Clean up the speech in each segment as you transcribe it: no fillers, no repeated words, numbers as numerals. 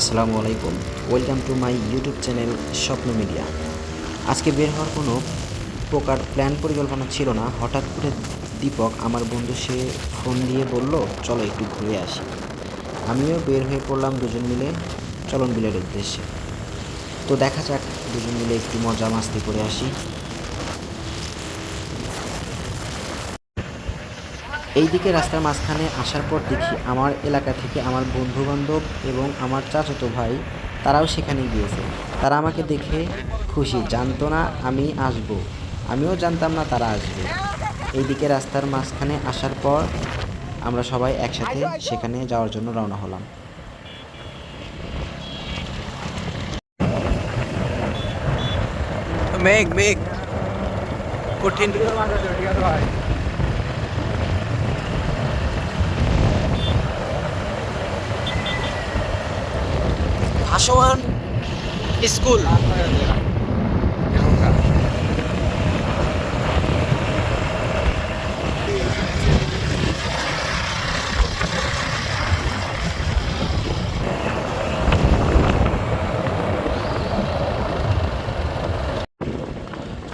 আসসালামু আলাইকুম, welcome to my YouTube channel স্বপ্ন মিডিয়া। আজকে বের হওয়ার কোনো প্রকার প্ল্যান পরিকল্পনা ছিল না। হঠাৎ করে দীপক আমার বন্ধু সে ফোন দিয়ে বলল, চলো একটু ঘুরে আসি। আমিও বের হয়ে পড়লাম দুজন মিলে চলন বিলের উদ্দেশ্যে। তো দেখা যাক দুজন মিলে একটু মজা মাস্তি করে আসি। এইদিকে রাস্তার মাঝখানে আসার পর দেখি আমার এলাকা থেকে আমার বন্ধুবান্ধব এবং আমার চাচাতো ভাই তারাও সেখানে গিয়েছে। তারা আমাকে দেখে খুশি, জানতো না আমি আসব, আমিও জানতাম না তারা আসবে। এইদিকে রাস্তার মাঝখানে আসার পর আমরা সবাই একসাথে সেখানে যাওয়ার জন্য রওনা হলাম। মেঘ মেঘ কঠিন। ভাসমান স্কুল।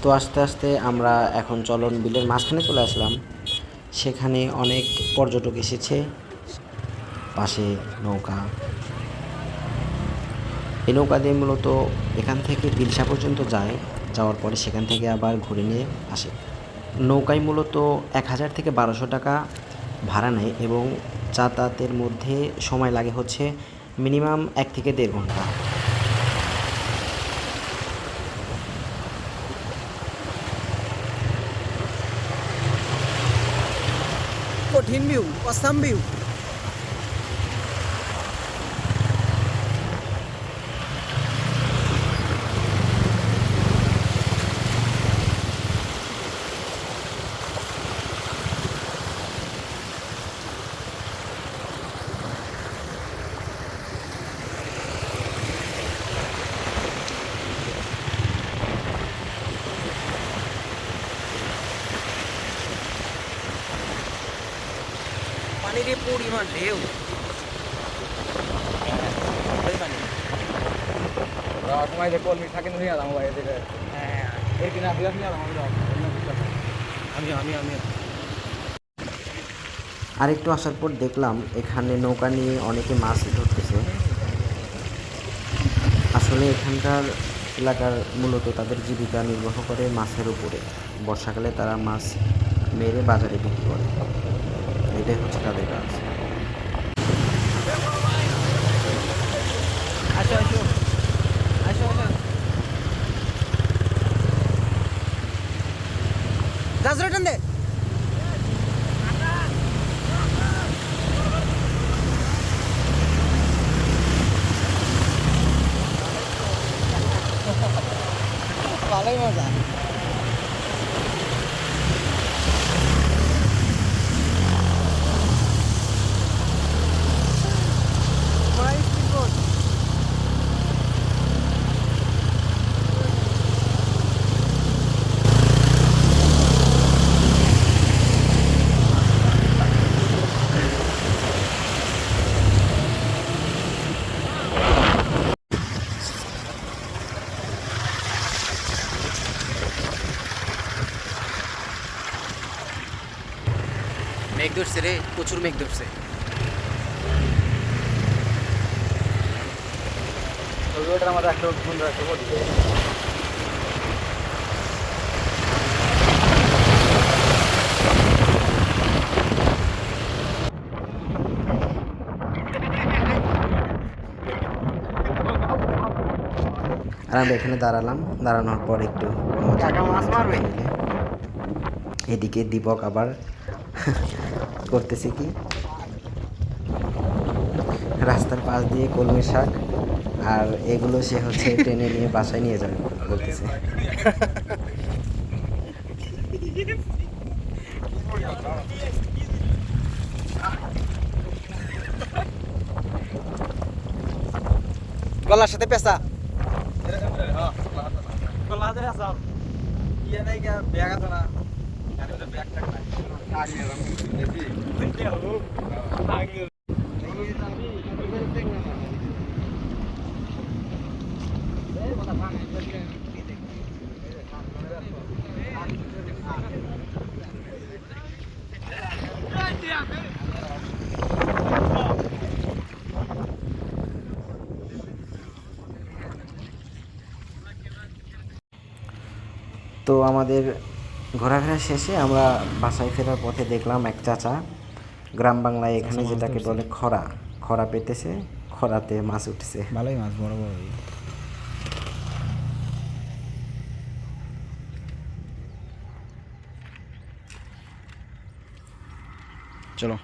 তো আস্তে আস্তে আমরা এখন চলন বিলের মাঝখানে চলে আসলাম। সেখানে অনেক পর্যটক এসেছে, পাশে নৌকা। এই নৌকা দিয়ে মূলত এখান থেকে বিলসা পর্যন্ত যায়, যাওয়ার পরে সেখান থেকে আবার ঘুরে নিয়ে আসে। নৌকায় মূলত 1000 থেকে 1200 টাকা ভাড়া নেয় এবং যাতায়াতের মধ্যে সময় লাগে হচ্ছে মিনিমাম 1 থেকে 1.5 ঘন্টা। কঠিন ভিউ, অসাম ভিউ। পানির এই পরিমাণ ঢেউ। সময় যে কলমি থাকে নিয়ে আলাম ভাই এদিকে। হ্যাঁ, এই কিনা দিয়ে নিয়ে আলাম আমি আমি আমি আরেকটু আসার পর দেখলাম এখানে নৌকা নিয়ে অনেকে মাছ ধরতেছে। আসলে এখানকার এলাকার মূলত তাদের জীবিকা নির্বাহ করে মাছের উপরে। বর্ষাকালে তারা মাছ মেরে বাজারে বিক্রি করে, এটাই হচ্ছে তাদের কাজ। আসো আসো আসো আসো। জাজরা টান দে। ভালোই মজা। মেঘ ধরছে রে, প্রচুর মেঘ ধরছে। ওটার মধ্যে একটা সুন্দর একটা বলি। আর আমরা এখানে দাঁড়ালাম, দাঁড়ানোর পর একটু মজা মাছ মারবে। মিলে। এদিকে দীপক আবার করতেছে কি, রাস্তার পাশ দিয়ে কলমি শাক আর এগুলো সে হচ্ছে টেনে নিয়ে বাসায় নিয়ে যাবে বলতেছে। গলার সাথে পেঁচা। কলাতে আসাম ইয়ে নাই কে ব্যাগ আছে না আরে ওটা ব্যাগ টাক নাই আগে এরকম দেখি বুঝতে হবে আগে তো আমাদের ঘোরাফেরা শেষে আমরা বাসায় ফেরার পথে দেখলাম এক চাচা, গ্রাম বাংলায় এখানে যেটাকে বলে খরা, খরা পেতেছে, খরাতে মাছ উঠছে। ভালোই মাছ, বড় বড়। চলো।